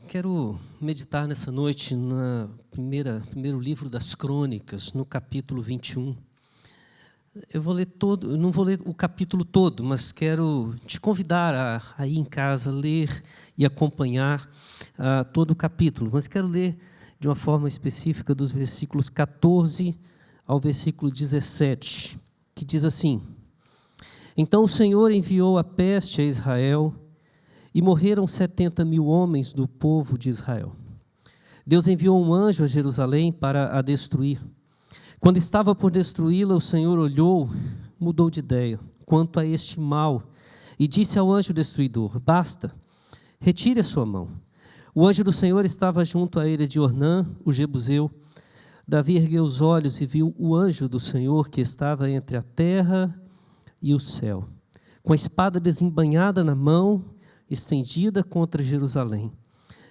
Quero meditar nessa noite no primeiro livro das Crônicas, no capítulo 21. Eu não vou ler o capítulo todo, mas quero te convidar a ir em casa, ler e acompanhar todo o capítulo. Mas quero ler de uma forma específica dos versículos 14 ao versículo 17, que diz assim: Então o Senhor enviou a peste a Israel, e morreram 70.000 homens do povo de Israel. Deus enviou um anjo a Jerusalém para a destruir. Quando estava por destruí-la, o Senhor olhou, mudou de ideia quanto a este mal, e disse ao anjo destruidor: Basta, retire a sua mão. O anjo do Senhor estava junto à ilha de Ornã, o Jebuseu. Davi ergueu os olhos e viu o anjo do Senhor que estava entre a terra e o céu, com a espada desembainhada na mão, estendida contra Jerusalém.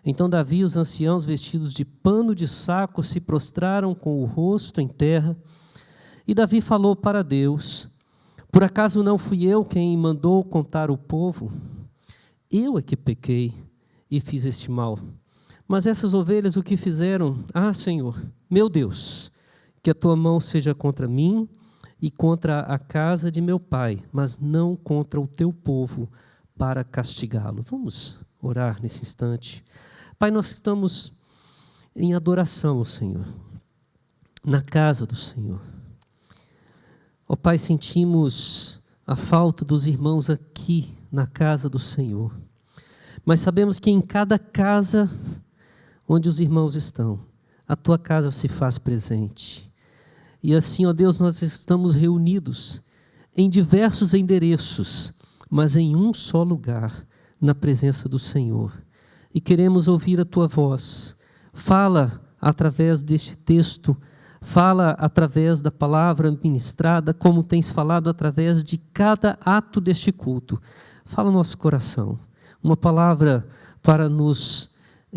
Então Davi e os anciãos, vestidos de pano de saco, se prostraram com o rosto em terra. E Davi falou para Deus: Por acaso não fui eu quem mandou contar o povo? Eu é que pequei e fiz este mal. Mas essas ovelhas o que fizeram? Ah, Senhor, meu Deus, que a tua mão seja contra mim e contra a casa de meu pai, mas não contra o teu povo, para castigá-lo. Vamos orar nesse instante. Pai, nós estamos em adoração ao Senhor, na casa do Senhor. Ó Pai, sentimos a falta dos irmãos aqui na casa do Senhor, mas sabemos que em cada casa onde os irmãos estão, a tua casa se faz presente. E assim, ó Deus, nós estamos reunidos em diversos endereços, mas em um só lugar, na presença do Senhor. E queremos ouvir a tua voz. Fala através deste texto, fala através da palavra ministrada, como tens falado através de cada ato deste culto. Fala no nosso coração, uma palavra para nos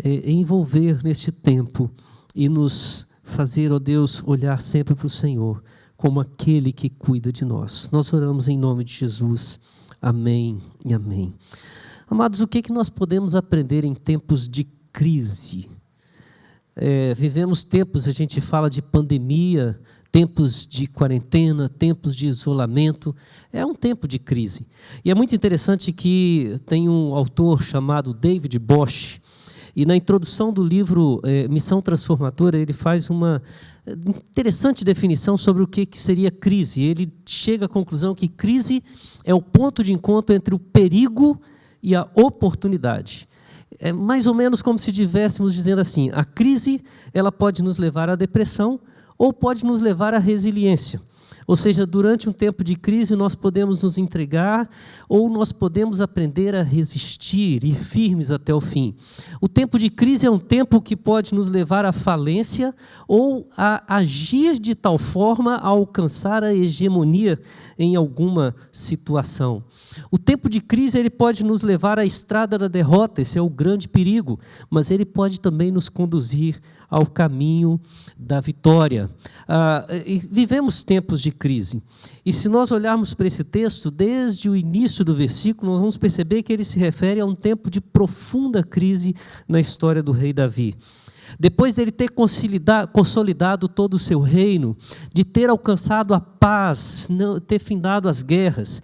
envolver neste tempo e nos fazer, ó Deus, olhar sempre para o Senhor, como aquele que cuida de nós. Nós oramos em nome de Jesus. Amém e amém. Amados, o que nós podemos aprender em tempos de crise? Vivemos tempos, a gente fala de pandemia, tempos de quarentena, tempos de isolamento. É um tempo de crise. E é muito interessante que tem um autor chamado David Bosch, e na introdução do livro Missão Transformadora, ele faz uma interessante definição sobre o que seria crise. Ele chega à conclusão que crise é o ponto de encontro entre o perigo e a oportunidade. É mais ou menos como se estivéssemos dizendo assim: a crise ela pode nos levar à depressão ou pode nos levar à resiliência. Ou seja, durante um tempo de crise nós podemos nos entregar ou nós podemos aprender a resistir e ir firmes até o fim. O tempo de crise é um tempo que pode nos levar à falência ou a agir de tal forma a alcançar a hegemonia em alguma situação. O tempo de crise ele pode nos levar à estrada da derrota, esse é o grande perigo, mas ele pode também nos conduzir ao caminho da vitória. Vivemos tempos de crise. E se nós olharmos para esse texto, desde o início do versículo, nós vamos perceber que ele se refere a um tempo de profunda crise na história do rei Davi. Depois dele ter consolidado todo o seu reino, de ter alcançado a paz, ter findado as guerras,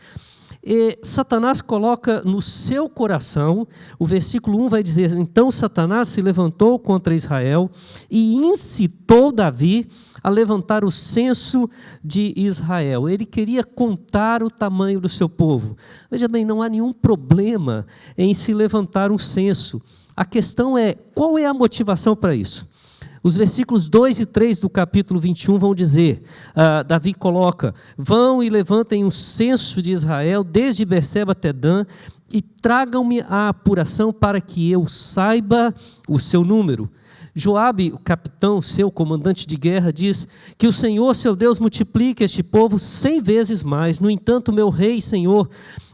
Satanás coloca no seu coração, o versículo 1 vai dizer: Então Satanás se levantou contra Israel e incitou Davi a levantar o censo de Israel. Ele queria contar o tamanho do seu povo. Veja bem, não há nenhum problema em se levantar um censo. A questão é, qual é a motivação para isso? Os versículos 2 e 3 do capítulo 21 vão dizer, Davi coloca: Vão e levantem um censo de Israel, desde Berseba até Dan, e tragam-me a apuração para que eu saiba o seu número. Joabe, o capitão, seu comandante de guerra, diz que o Senhor, seu Deus, multiplique este povo 100 vezes mais. No entanto, meu rei, Senhor,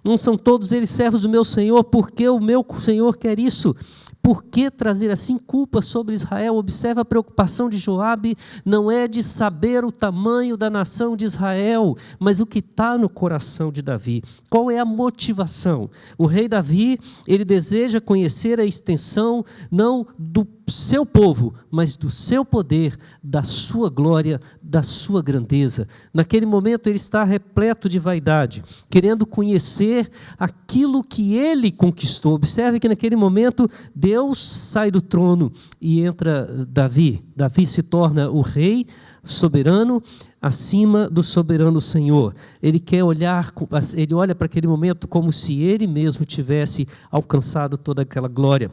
não são todos eles servos do meu Senhor, porque o meu Senhor quer isso. Por que trazer assim culpa sobre Israel? Observa a preocupação de Joabe, não é de saber o tamanho da nação de Israel, mas o que está no coração de Davi. Qual é a motivação? O rei Davi, ele deseja conhecer a extensão, não do seu povo, mas do seu poder, da sua glória, da sua grandeza. Naquele momento ele está repleto de vaidade, querendo conhecer aquilo que ele conquistou. Observe que naquele momento Deus sai do trono e entra Davi. Davi se torna o rei soberano acima do soberano Senhor. Ele quer olhar, ele olha para aquele momento como se ele mesmo tivesse alcançado toda aquela glória.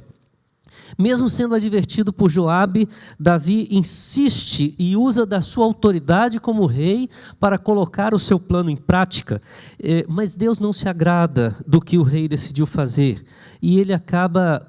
Mesmo sendo advertido por Joabe, Davi insiste e usa da sua autoridade como rei para colocar o seu plano em prática. Mas Deus não se agrada do que o rei decidiu fazer. E ele acaba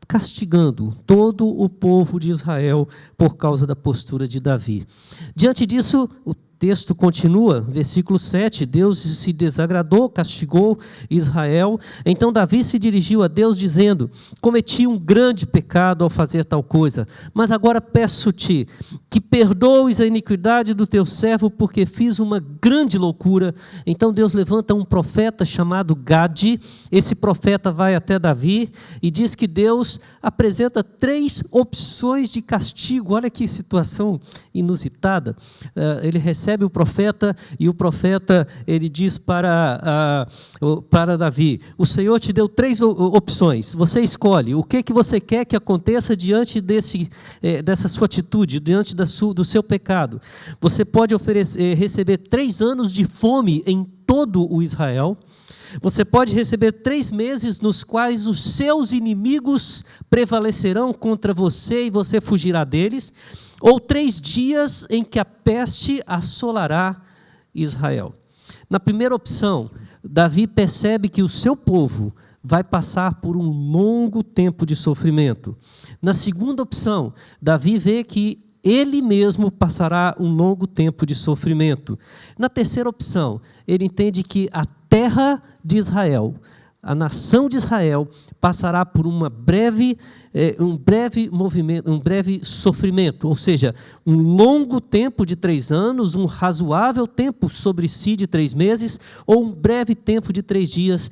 castigando todo o povo de Israel por causa da postura de Davi. Diante disso, o texto continua, versículo 7, Deus se desagradou, castigou Israel. Então Davi se dirigiu a Deus dizendo: cometi um grande pecado ao fazer tal coisa, mas agora peço-te que perdoes a iniquidade do teu servo, porque fiz uma grande loucura. Então Deus levanta um profeta chamado Gade. Esse profeta vai até Davi e diz que Deus apresenta 3 opções de castigo. Olha que situação inusitada. Ele recebe o profeta e o profeta ele diz para Davi: o Senhor te deu 3 opções, você escolhe o que você quer que aconteça diante dessa sua atitude, diante do seu pecado. Você pode receber 3 anos de fome em todo o Israel. Você pode receber 3 meses nos quais os seus inimigos prevalecerão contra você e você fugirá deles, ou 3 dias em que a peste assolará Israel. Na primeira opção, Davi percebe que o seu povo vai passar por um longo tempo de sofrimento. Na segunda opção, Davi vê que ele mesmo passará um longo tempo de sofrimento. Na terceira opção, ele entende que a terra de Israel, a nação de Israel, passará por um breve sofrimento, ou seja, um longo tempo de 3 anos, um razoável tempo sobre si de 3 meses, ou um breve tempo de 3 dias,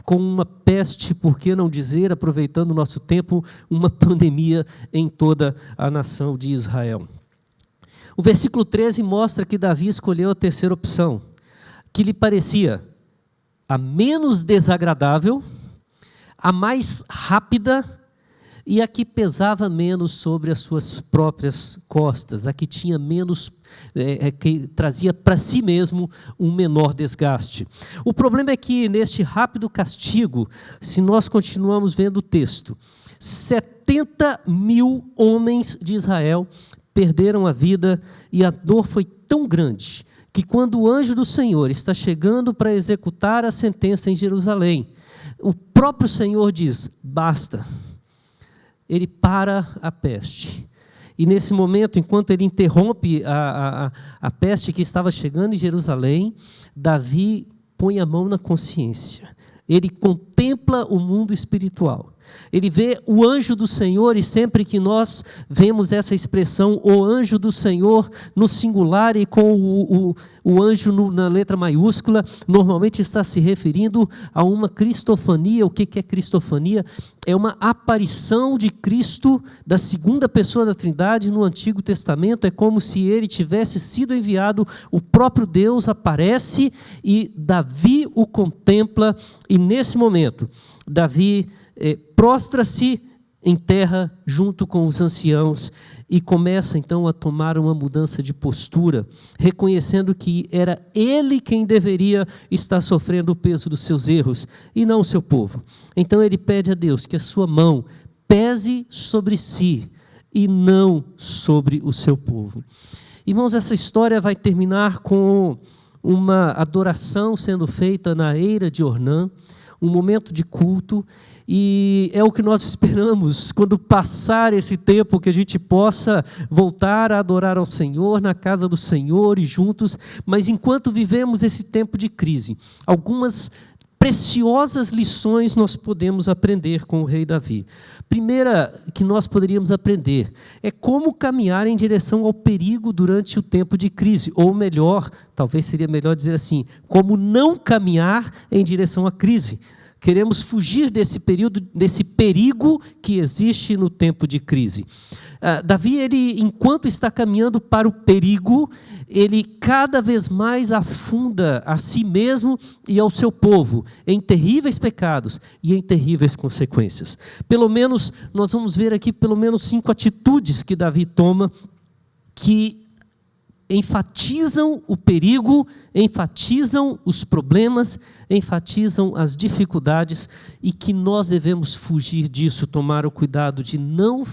com uma peste, por que não dizer, aproveitando o nosso tempo, uma pandemia em toda a nação de Israel. O versículo 13 mostra que Davi escolheu a terceira opção, que lhe parecia a menos desagradável, a mais rápida e a que pesava menos sobre as suas próprias costas, a que tinha menos, que trazia para si mesmo um menor desgaste. O problema é que neste rápido castigo, se nós continuamos vendo o texto, 70.000 homens de Israel perderam a vida e a dor foi tão grande que quando o anjo do Senhor está chegando para executar a sentença em Jerusalém, o próprio Senhor diz: basta. Ele para a peste. E nesse momento, enquanto ele interrompe a peste que estava chegando em Jerusalém, Davi põe a mão na consciência. Ele contempla o mundo espiritual. Ele vê o anjo do Senhor, e sempre que nós vemos essa expressão, o anjo do Senhor, no singular e com o anjo na letra maiúscula, normalmente está se referindo a uma cristofania. O que é cristofania? É uma aparição de Cristo, da segunda pessoa da Trindade no Antigo Testamento. É como se ele tivesse sido enviado, o próprio Deus aparece e Davi o contempla, e nesse momento, Davi prostra-se em terra junto com os anciãos e começa então a tomar uma mudança de postura, reconhecendo que era ele quem deveria estar sofrendo o peso dos seus erros e não o seu povo. Então ele pede a Deus que a sua mão pese sobre si e não sobre o seu povo. Irmãos, essa história vai terminar com uma adoração sendo feita na eira de Ornã, um momento de culto, e é o que nós esperamos quando passar esse tempo, que a gente possa voltar a adorar ao Senhor na casa do Senhor e juntos. Mas enquanto vivemos esse tempo de crise, algumas preciosas lições nós podemos aprender com o rei Davi. Primeira que nós poderíamos aprender é como caminhar em direção ao perigo durante o tempo de crise, ou melhor, talvez seria melhor dizer assim, como não caminhar em direção à crise. Queremos fugir desse período, desse perigo que existe no tempo de crise. Davi, ele, enquanto está caminhando para o perigo, ele cada vez mais afunda a si mesmo e ao seu povo em terríveis pecados e em terríveis consequências. Pelo menos, nós vamos ver aqui pelo menos 5 atitudes que Davi toma que enfatizam o perigo, enfatizam os problemas, enfatizam as dificuldades e que nós devemos fugir disso, tomar o cuidado de não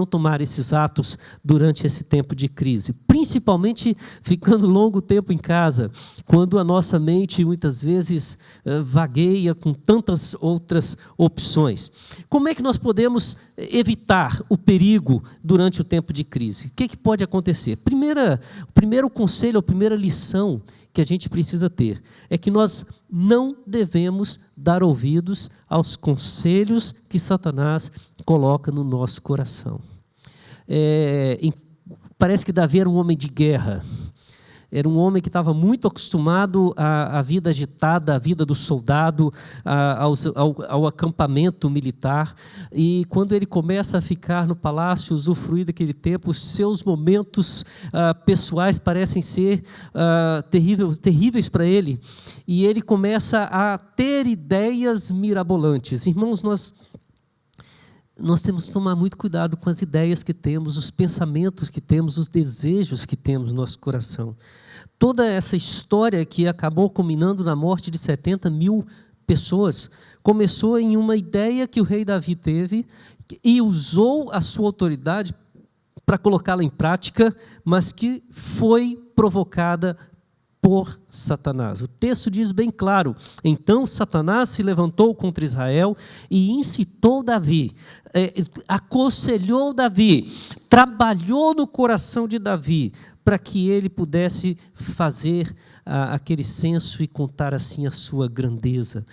tomar esses atos durante esse tempo de crise. Principalmente ficando longo tempo em casa, quando a nossa mente muitas vezes vagueia com tantas outras opções. Como é que nós podemos evitar o perigo durante o tempo de crise? O que pode acontecer? O primeiro conselho, a primeira lição que a gente precisa ter é que nós não devemos dar ouvidos aos conselhos que Satanás coloca no nosso coração. Parece que Davi era um homem de guerra. Era um homem que estava muito acostumado à vida agitada, à vida do soldado, ao acampamento militar. E quando ele começa a ficar no palácio, usufruir daquele tempo, os seus momentos pessoais parecem ser terríveis para ele. E ele começa a ter ideias mirabolantes. Irmãos, nós temos que tomar muito cuidado com as ideias que temos, os pensamentos que temos, os desejos que temos no nosso coração. Toda essa história que acabou culminando na morte de 70 mil pessoas, começou em uma ideia que o rei Davi teve e usou a sua autoridade para colocá-la em prática, mas que foi provocada por Satanás. O texto diz bem claro: então Satanás se levantou contra Israel e incitou Davi, aconselhou Davi, trabalhou no coração de Davi para que ele pudesse fazer aquele censo e contar assim a sua grandeza.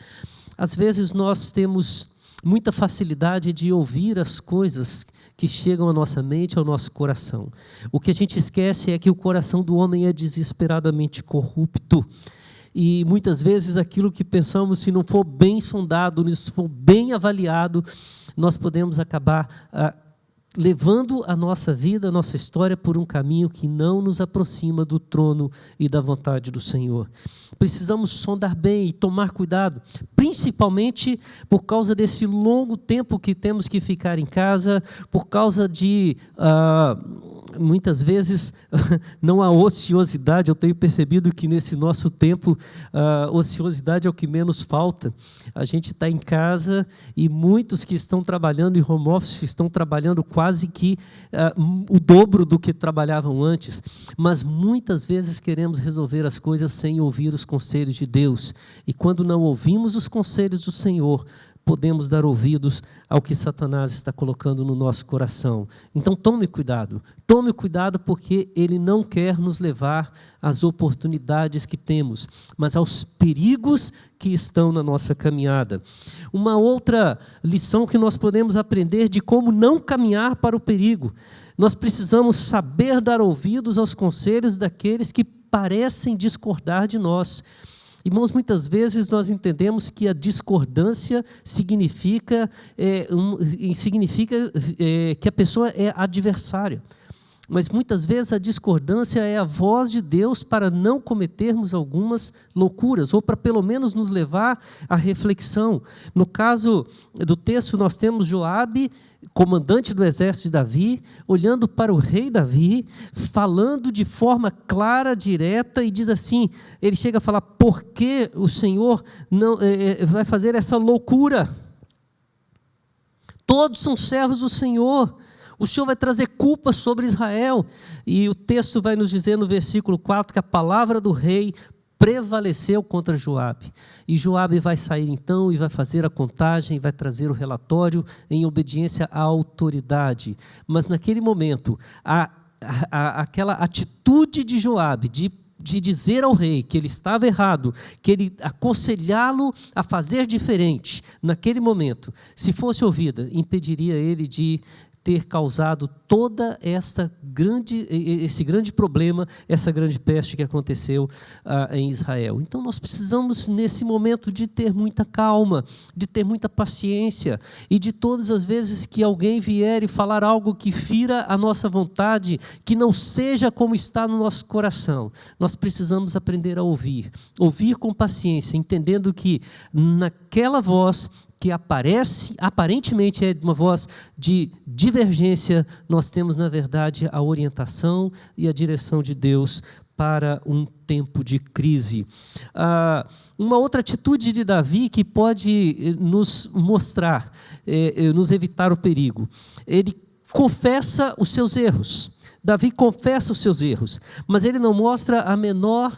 Às vezes nós temos muita facilidade de ouvir as coisas que chegam à nossa mente, ao nosso coração. O que a gente esquece é que o coração do homem é desesperadamente corrupto. E muitas vezes aquilo que pensamos, se não for bem sondado, se for bem avaliado, nós podemos acabar levando a nossa vida, a nossa história por um caminho que não nos aproxima do trono e da vontade do Senhor. Precisamos sondar bem e tomar cuidado, principalmente por causa desse longo tempo que temos que ficar em casa, por causa de, muitas vezes, não há ociosidade. Eu tenho percebido que nesse nosso tempo, ociosidade é o que menos falta. A gente está em casa e muitos que estão trabalhando em home office estão trabalhando quase que o dobro do que trabalhavam antes, mas muitas vezes queremos resolver as coisas sem ouvir os conselhos de Deus, e quando não ouvimos os conselhos do Senhor, podemos dar ouvidos ao que Satanás está colocando no nosso coração. Então tome cuidado porque ele não quer nos levar às oportunidades que temos, mas aos perigos que estão na nossa caminhada. Uma outra lição que nós podemos aprender de como não caminhar para o perigo: nós precisamos saber dar ouvidos aos conselhos daqueles que parecem discordar de nós. Irmãos, muitas vezes nós entendemos que a discordância significa que a pessoa é adversária. Mas muitas vezes a discordância é a voz de Deus para não cometermos algumas loucuras, ou para pelo menos nos levar à reflexão. No caso do texto, nós temos Joabe, comandante do exército de Davi, olhando para o rei Davi, falando de forma clara, direta, e diz assim, ele chega a falar: por que o Senhor não vai fazer essa loucura? Todos são servos do Senhor. O Senhor vai trazer culpa sobre Israel. E o texto vai nos dizer no versículo 4 que a palavra do rei prevaleceu contra Joabe. E Joabe vai sair então e vai fazer a contagem, vai trazer o relatório em obediência à autoridade. Mas naquele momento, aquela atitude de Joabe de de dizer ao rei que ele estava errado, que ele aconselhá-lo a fazer diferente, naquele momento, se fosse ouvida, impediria ele de ter causado toda esse grande problema, essa grande peste que aconteceu em Israel. Então nós precisamos nesse momento de ter muita calma, de ter muita paciência, e de todas as vezes que alguém vier e falar algo que fira a nossa vontade, que não seja como está no nosso coração, nós precisamos aprender a ouvir com paciência, entendendo que naquela voz que aparentemente é uma voz de divergência, nós temos, na verdade, a orientação e a direção de Deus para um tempo de crise. Uma outra atitude de Davi que pode nos mostrar, nos evitar o perigo. Ele confessa os seus erros. Davi confessa os seus erros, mas ele não mostra a menor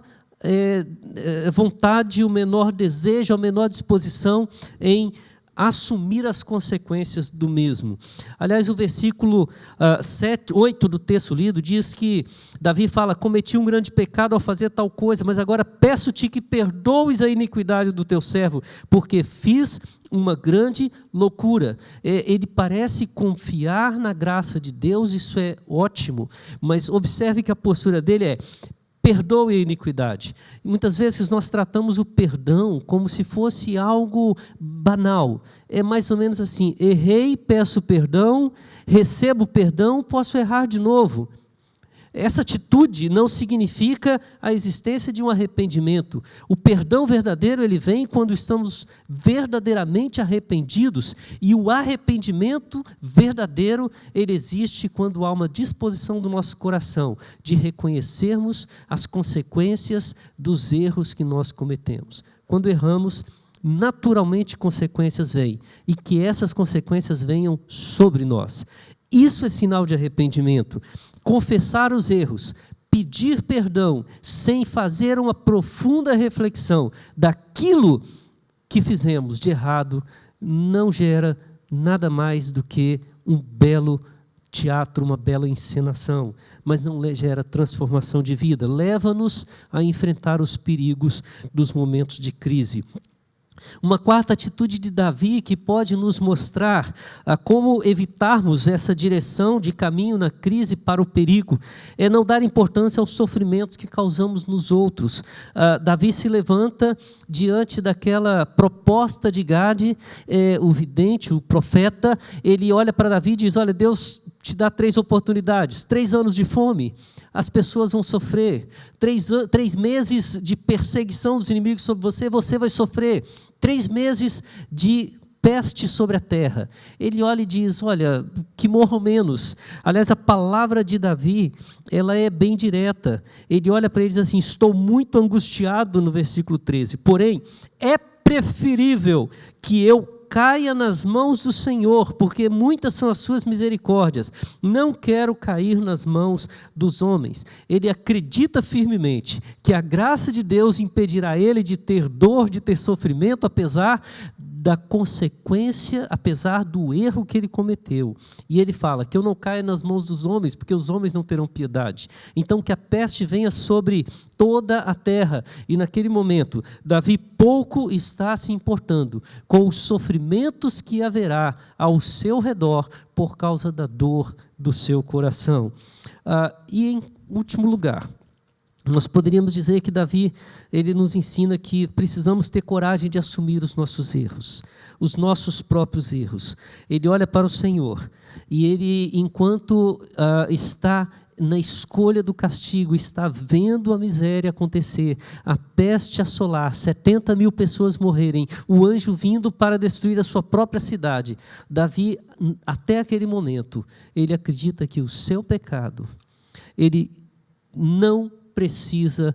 vontade, o menor desejo, a menor disposição em assumir as consequências do mesmo. Aliás, o versículo 8 do texto lido diz que Davi fala: cometi um grande pecado ao fazer tal coisa, mas agora peço-te que perdoes a iniquidade do teu servo, porque fiz uma grande loucura. Ele parece confiar na graça de Deus, isso é ótimo, mas observe que a postura dele é: perdoe a iniquidade. E muitas vezes nós tratamos o perdão como se fosse algo banal. É mais ou menos assim: errei, peço perdão, recebo perdão, posso errar de novo. Essa atitude não significa a existência de um arrependimento. O perdão verdadeiro, ele vem quando estamos verdadeiramente arrependidos, e o arrependimento verdadeiro, ele existe quando há uma disposição do nosso coração de reconhecermos as consequências dos erros que nós cometemos. Quando erramos, naturalmente consequências vêm, e que essas consequências venham sobre nós. Isso é sinal de arrependimento. Confessar os erros, pedir perdão, sem fazer uma profunda reflexão daquilo que fizemos de errado, não gera nada mais do que um belo teatro, uma bela encenação, mas não gera transformação de vida. Leva-nos a enfrentar os perigos dos momentos de crise. Uma quarta atitude de Davi que pode nos mostrar como evitarmos essa direção de caminho na crise para o perigo é não dar importância aos sofrimentos que causamos nos outros. Davi se levanta diante daquela proposta de Gade, o vidente, o profeta. Ele olha para Davi e diz: olha, Deus te dá 3 oportunidades, 3 anos de fome, as pessoas vão sofrer, 3 meses de perseguição dos inimigos sobre você, você vai sofrer, 3 meses de peste sobre a terra. Ele olha e diz: olha, que morram menos. Aliás, a palavra de Davi, ela é bem direta. Ele olha para ele e diz assim: estou muito angustiado, no versículo 13, porém, é preferível que eu caia nas mãos do Senhor, porque muitas são as suas misericórdias. Não quero cair nas mãos dos homens. Ele acredita firmemente que a graça de Deus impedirá ele de ter dor, de ter sofrimento, apesar da consequência, apesar do erro que ele cometeu. E ele fala que eu não caia nas mãos dos homens, porque os homens não terão piedade. Então que a peste venha sobre toda a terra. E naquele momento, Davi pouco está se importando com os sofrimentos que haverá ao seu redor por causa da dor do seu coração. E em último lugar, nós poderíamos dizer que Davi, ele nos ensina que precisamos ter coragem de assumir os nossos erros, os nossos próprios erros. Ele olha para o Senhor e ele, enquanto está na escolha do castigo, está vendo a miséria acontecer, a peste assolar, 70 mil pessoas morrerem, o anjo vindo para destruir a sua própria cidade. Davi, até aquele momento, ele acredita que o seu pecado, ele não precisa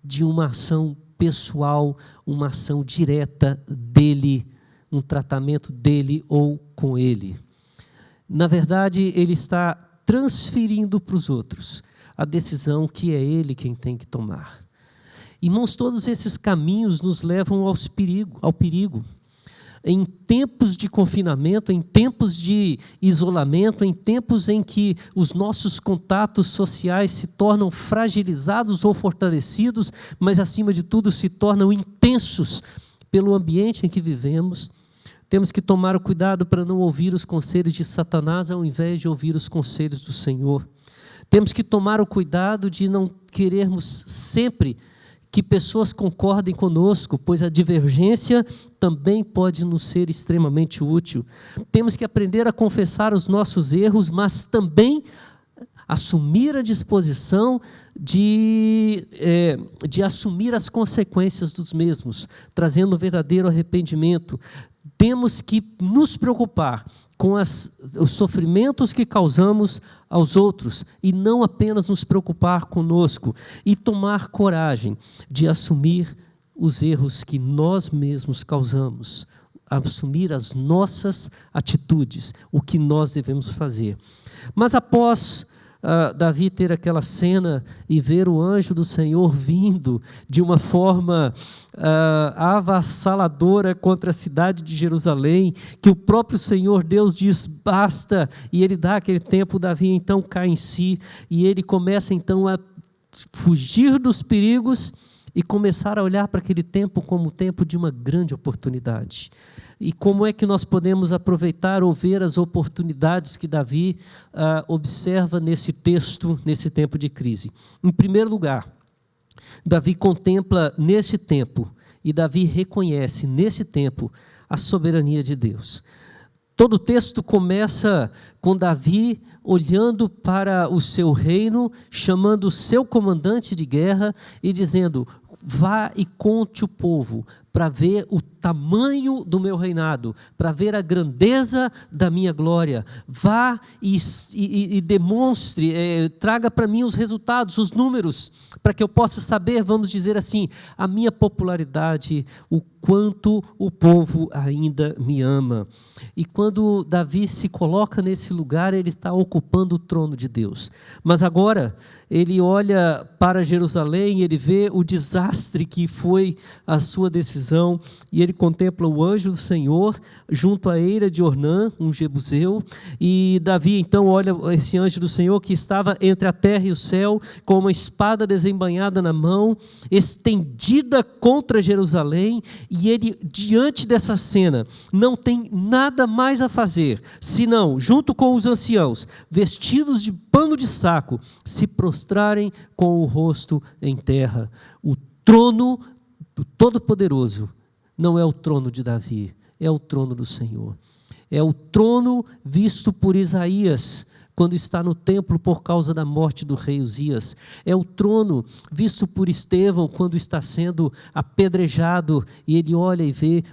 de uma ação pessoal, uma ação direta dele, um tratamento dele ou com ele. Na verdade, ele está transferindo para os outros a decisão que é ele quem tem que tomar. Irmãos, todos esses caminhos nos levam ao perigo. em tempos de confinamento, em tempos de isolamento, em tempos em que os nossos contatos sociais se tornam fragilizados ou fortalecidos, mas, acima de tudo, se tornam intensos pelo ambiente em que vivemos, temos que tomar o cuidado para não ouvir os conselhos de Satanás ao invés de ouvir os conselhos do Senhor. Temos que tomar o cuidado de não querermos sempre que pessoas concordem conosco, pois a divergência também pode nos ser extremamente útil. Temos que aprender a confessar os nossos erros, mas também assumir a disposição de assumir as consequências dos mesmos, trazendo um verdadeiro arrependimento. Temos que nos preocupar com os sofrimentos que causamos aos outros e não apenas nos preocupar conosco, e tomar coragem de assumir os erros que nós mesmos causamos, assumir as nossas atitudes, o que nós devemos fazer. Mas após Davi ter aquela cena e ver o anjo do Senhor vindo de uma forma avassaladora contra a cidade de Jerusalém, que o próprio Senhor Deus diz basta, e ele dá aquele tempo, Davi então cai em si, e ele começa então a fugir dos perigos e começar a olhar para aquele tempo como o tempo de uma grande oportunidade. E como é que nós podemos aproveitar ou ver as oportunidades que Davi observa nesse texto, nesse tempo de crise? Em primeiro lugar, Davi contempla nesse tempo, e Davi reconhece nesse tempo a soberania de Deus. Todo o texto começa com Davi olhando para o seu reino, chamando o seu comandante de guerra e dizendo: vá e conte o povo para ver o tamanho do meu reinado, para ver a grandeza da minha glória. Vá e demonstre, traga para mim os resultados, os números, para que eu possa saber, vamos dizer assim, a minha popularidade, o quanto o povo ainda me ama. E quando Davi se coloca nesse lugar, ele está ocupando o trono de Deus. Mas agora, ele olha para Jerusalém, ele vê o desastre que foi a sua decisão, e ele contempla o anjo do Senhor junto à eira de Ornã, um jebuseu, e Davi então olha esse anjo do Senhor que estava entre a terra e o céu, com uma espada desembainhada na mão, estendida contra Jerusalém, e ele, diante dessa cena, não tem nada mais a fazer, senão, junto com os anciãos, vestidos de pano de saco, se prostrarem com o rosto em terra. O trono do Todo-Poderoso não é o trono de Davi, é o trono do Senhor. É o trono visto por Isaías, quando está no templo por causa da morte do rei Uzias. É o trono visto por Estevão, quando está sendo apedrejado, e ele olha e vê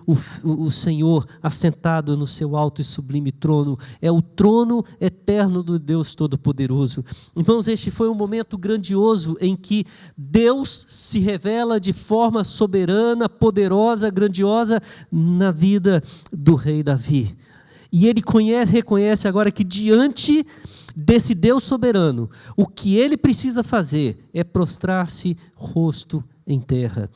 o Senhor assentado no seu alto e sublime trono. É o trono eterno do Deus Todo-Poderoso. Irmãos, este foi um momento grandioso em que Deus se revela de forma soberana, poderosa, grandiosa na vida do rei Davi. E ele reconhece agora que diante desse Deus soberano, o que ele precisa fazer é prostrar-se rosto em terra.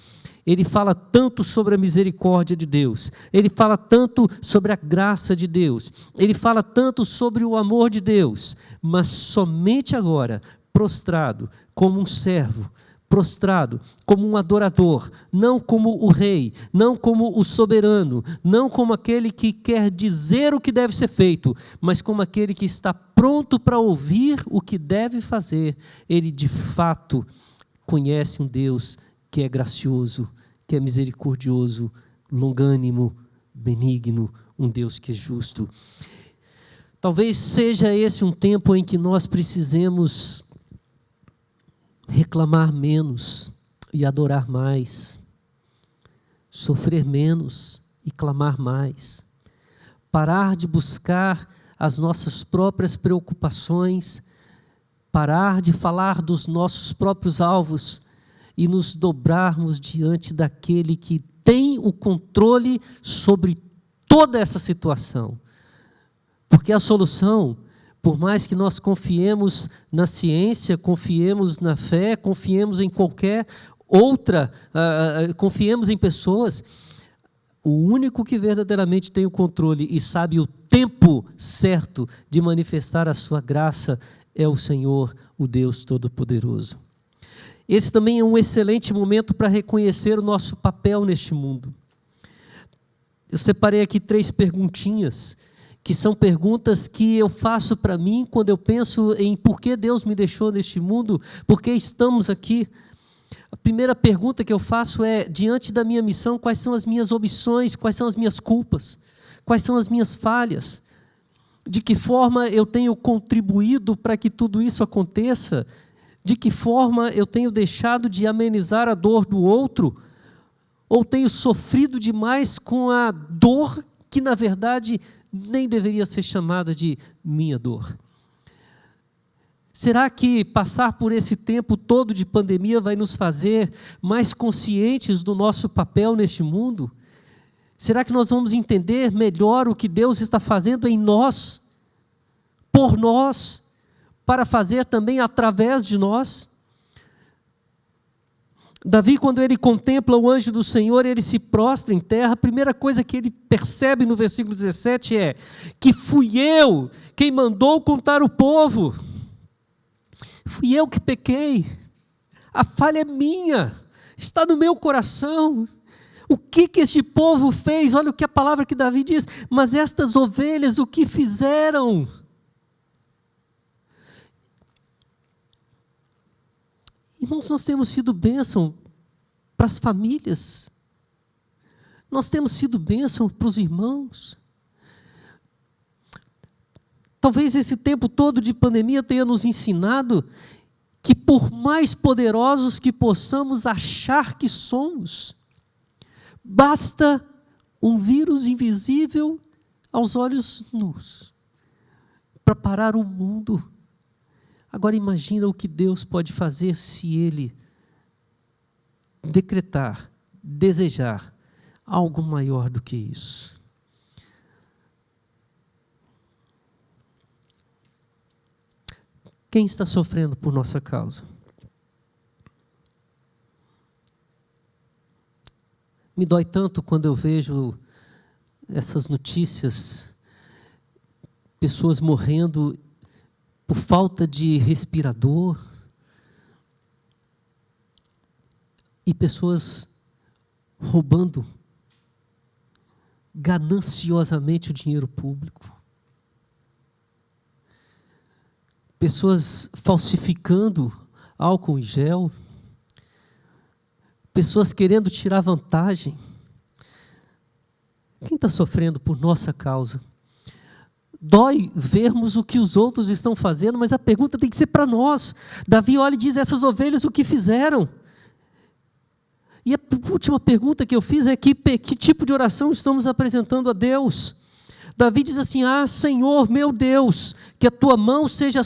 Ele fala tanto sobre a misericórdia de Deus, ele fala tanto sobre a graça de Deus, ele fala tanto sobre o amor de Deus, mas somente agora, prostrado como um servo, prostrado como um adorador, não como o rei, não como o soberano, não como aquele que quer dizer o que deve ser feito, mas como aquele que está pronto para ouvir o que deve fazer. Ele de fato conhece um Deus que é gracioso, que é misericordioso, longânimo, benigno, um Deus que é justo. Talvez seja esse um tempo em que nós precisemos reclamar menos e adorar mais, sofrer menos e clamar mais, parar de buscar as nossas próprias preocupações, parar de falar dos nossos próprios alvos e nos dobrarmos diante daquele que tem o controle sobre toda essa situação. Porque a solução, por mais que nós confiemos na ciência, confiemos na fé, confiemos em qualquer outra, confiemos em pessoas, O único que verdadeiramente tem o controle e sabe o tempo certo de manifestar a sua graça é o Senhor, o Deus Todo-Poderoso. Esse também é um excelente momento para reconhecer o nosso papel neste mundo. Eu separei aqui 3 perguntinhas, que são perguntas que eu faço para mim quando eu penso em por que Deus me deixou neste mundo, por que estamos aqui. A primeira pergunta que eu faço é, diante da minha missão, quais são as minhas omissões, quais são as minhas culpas, quais são as minhas falhas, de que forma eu tenho contribuído para que tudo isso aconteça, de que forma eu tenho deixado de amenizar a dor do outro, ou tenho sofrido demais com a dor que, na verdade, nem deveria ser chamada de minha dor. Será que passar por esse tempo todo de pandemia vai nos fazer mais conscientes do nosso papel neste mundo? Será que nós vamos entender melhor o que Deus está fazendo em nós, por nós, para fazer também através de nós? Davi, quando ele contempla o anjo do Senhor, ele se prostra em terra. A primeira coisa que ele percebe no versículo 17 é que fui eu quem mandou contar o povo. Fui eu que pequei. A falha é minha. Está no meu coração. O que este povo fez? Olha o que a palavra que Davi diz. Mas estas ovelhas, o que fizeram? Irmãos, nós temos sido bênção para as famílias. Nós temos sido bênção para os irmãos. Talvez esse tempo todo de pandemia tenha nos ensinado que, por mais poderosos que possamos achar que somos, basta um vírus invisível aos olhos nus para parar o mundo. Agora imagina o que Deus pode fazer se Ele decretar, desejar algo maior do que isso. Quem está sofrendo por nossa causa? Me dói tanto quando eu vejo essas notícias, pessoas morrendo por falta de respirador, e pessoas roubando gananciosamente o dinheiro público, pessoas falsificando álcool em gel, pessoas querendo tirar vantagem. Quem está sofrendo por nossa causa? Dói vermos o que os outros estão fazendo, mas a pergunta tem que ser para nós. Davi olha e diz, essas ovelhas o que fizeram? E a última pergunta que eu fiz é que tipo de oração estamos apresentando a Deus? Davi diz assim, Senhor, meu Deus, que a tua mão seja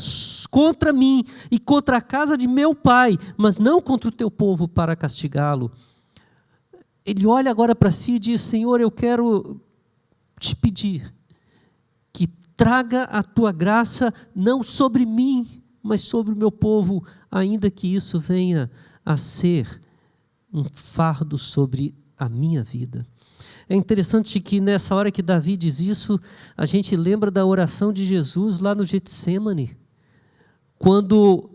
contra mim e contra a casa de meu pai, mas não contra o teu povo para castigá-lo. Ele olha agora para si e diz, Senhor, eu quero te pedir que traga a tua graça não sobre mim, mas sobre o meu povo, ainda que isso venha a ser um fardo sobre a minha vida. É interessante que nessa hora que Davi diz isso, a gente lembra da oração de Jesus lá no Getsêmani, quando,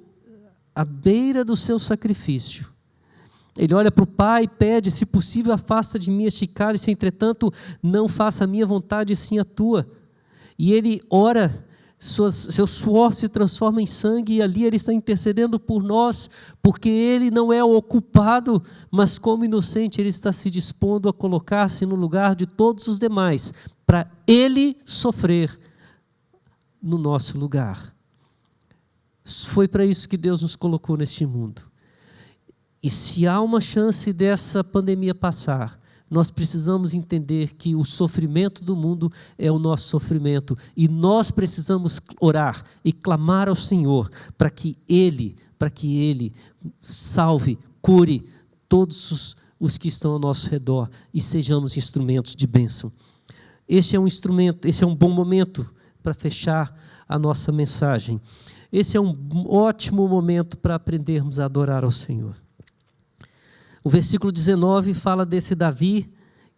à beira do seu sacrifício, ele olha para o Pai e pede, se possível, afasta de mim este cálice, entretanto, não faça a minha vontade, sim a tua. E ele ora, seu suor se transforma em sangue, e ali ele está intercedendo por nós, porque ele não é o culpado, mas como inocente ele está se dispondo a colocar-se no lugar de todos os demais, para ele sofrer no nosso lugar. Foi para isso que Deus nos colocou neste mundo. E se há uma chance dessa pandemia passar, nós precisamos entender que o sofrimento do mundo é o nosso sofrimento. E nós precisamos orar e clamar ao Senhor para que Ele salve, cure todos os que estão ao nosso redor e sejamos instrumentos de bênção. Esse é um bom momento para fechar a nossa mensagem. Esse é um ótimo momento para aprendermos a adorar ao Senhor. O versículo 19 fala desse Davi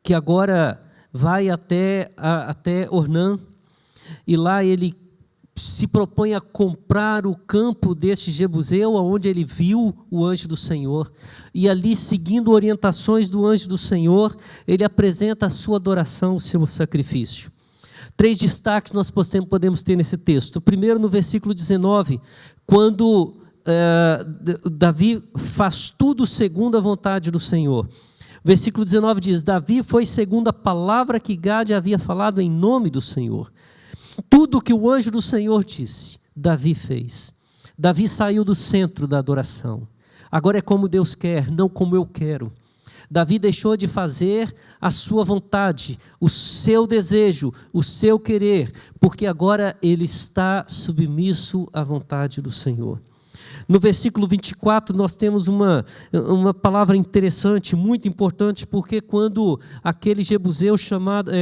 que agora vai até Ornã, e lá ele se propõe a comprar o campo deste Jebuseu, onde ele viu o anjo do Senhor. E ali, seguindo orientações do anjo do Senhor, ele apresenta a sua adoração, o seu sacrifício. 3 destaques nós podemos ter nesse texto. O primeiro, no versículo 19, quando Davi faz tudo segundo a vontade do Senhor. Versículo 19 diz: Davi foi segundo a palavra que Gade havia falado em nome do Senhor. Tudo que o anjo do Senhor disse, Davi fez. Davi saiu do centro da adoração. Agora é como Deus quer, não como eu quero. Davi deixou de fazer a sua vontade, o seu desejo, o seu querer, porque agora ele está submisso à vontade do Senhor. No versículo 24, nós temos uma palavra interessante, muito importante, porque quando aquele Jebuseu chamado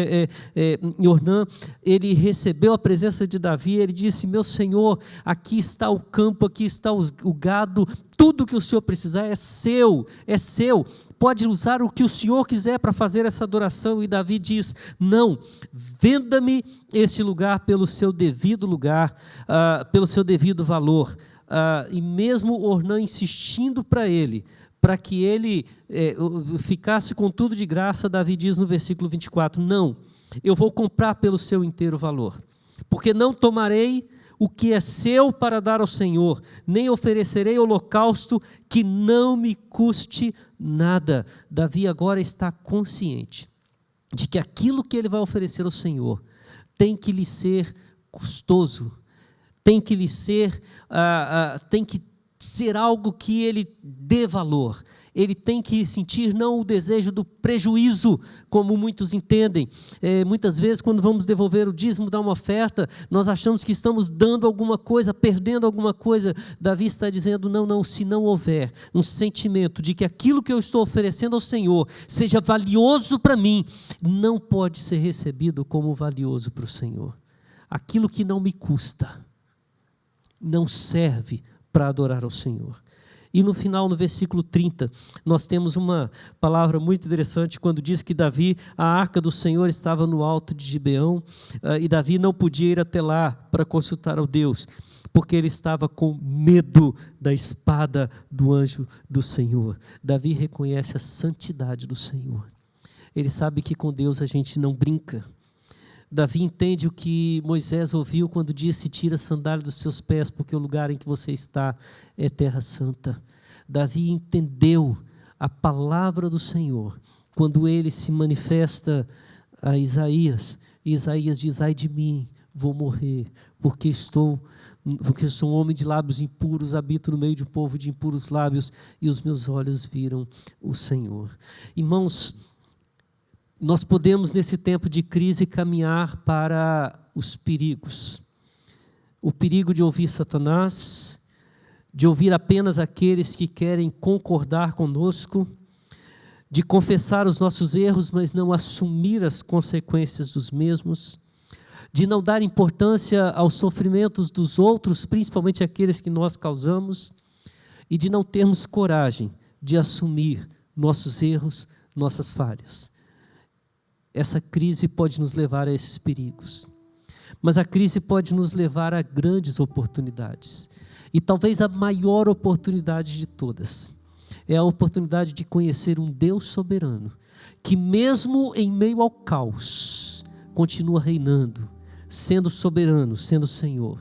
Ornã, ele recebeu a presença de Davi, ele disse: meu Senhor, aqui está o campo, aqui está o gado, tudo que o Senhor precisar é seu, pode usar o que o Senhor quiser para fazer essa adoração. E Davi diz: não, venda-me esse lugar pelo seu devido lugar, pelo seu devido valor. E mesmo Ornã insistindo para que ele ficasse com tudo de graça, Davi diz no versículo 24: não, eu vou comprar pelo seu inteiro valor, porque não tomarei o que é seu para dar ao Senhor, nem oferecerei holocausto que não me custe nada. Davi agora está consciente de que aquilo que ele vai oferecer ao Senhor tem que lhe ser custoso, tem que ser algo que ele dê valor. Ele tem que sentir não o desejo do prejuízo, como muitos entendem. Muitas vezes, quando vamos devolver o dízimo, dar uma oferta, nós achamos que estamos dando alguma coisa, perdendo alguma coisa. Davi está dizendo: não, se não houver um sentimento de que aquilo que eu estou oferecendo ao Senhor seja valioso para mim, não pode ser recebido como valioso para o Senhor. Aquilo que não me custa não serve para adorar ao Senhor. E no final, no versículo 30, nós temos uma palavra muito interessante, quando diz que Davi, a arca do Senhor estava no alto de Gibeão, e Davi não podia ir até lá para consultar ao Deus, porque ele estava com medo da espada do anjo do Senhor. Davi reconhece a santidade do Senhor. Ele sabe que com Deus a gente não brinca. Davi entende o que Moisés ouviu quando disse: tira a sandália dos seus pés, porque o lugar em que você está é terra santa. Davi entendeu a palavra do Senhor quando ele se manifesta a Isaías. Isaías diz: ai de mim, vou morrer, porque sou um homem de lábios impuros, habito no meio de um povo de impuros lábios, e os meus olhos viram o Senhor. Irmãos, nós podemos, nesse tempo de crise, caminhar para os perigos. O perigo de ouvir Satanás, de ouvir apenas aqueles que querem concordar conosco, de confessar os nossos erros, mas não assumir as consequências dos mesmos, de não dar importância aos sofrimentos dos outros, principalmente aqueles que nós causamos, e de não termos coragem de assumir nossos erros, nossas falhas. Essa crise pode nos levar a esses perigos, mas a crise pode nos levar a grandes oportunidades, e talvez a maior oportunidade de todas é a oportunidade de conhecer um Deus soberano, que mesmo em meio ao caos, continua reinando, sendo soberano, sendo Senhor.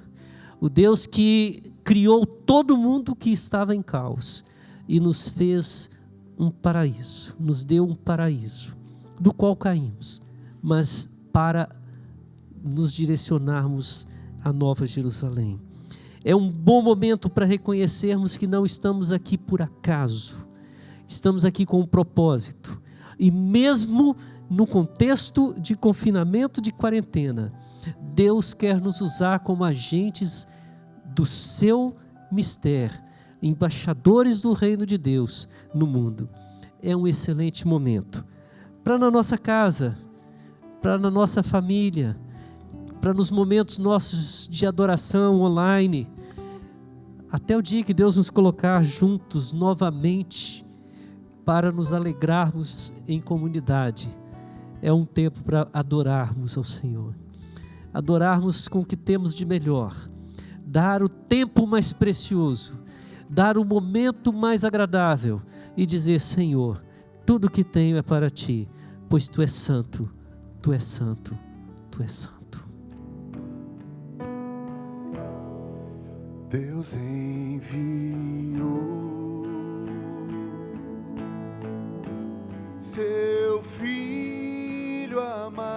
O Deus que criou todo mundo que estava em caos e nos fez um paraíso, nos deu um paraíso, do qual caímos, mas para nos direcionarmos à Nova Jerusalém. É um bom momento para reconhecermos que não estamos aqui por acaso, estamos aqui com um propósito, e mesmo no contexto de confinamento, de quarentena, Deus quer nos usar como agentes do seu mistério, embaixadores do reino de Deus no mundo. É um excelente momento para na nossa casa, para na nossa família, para nos momentos nossos de adoração online, até o dia que Deus nos colocar juntos novamente para nos alegrarmos em comunidade, é um tempo para adorarmos ao Senhor, adorarmos com o que temos de melhor, dar o tempo mais precioso, dar o momento mais agradável e dizer: Senhor, tudo que tenho é para Ti, pois Tu és santo, Tu és santo, Tu és santo. Deus enviou seu Filho amado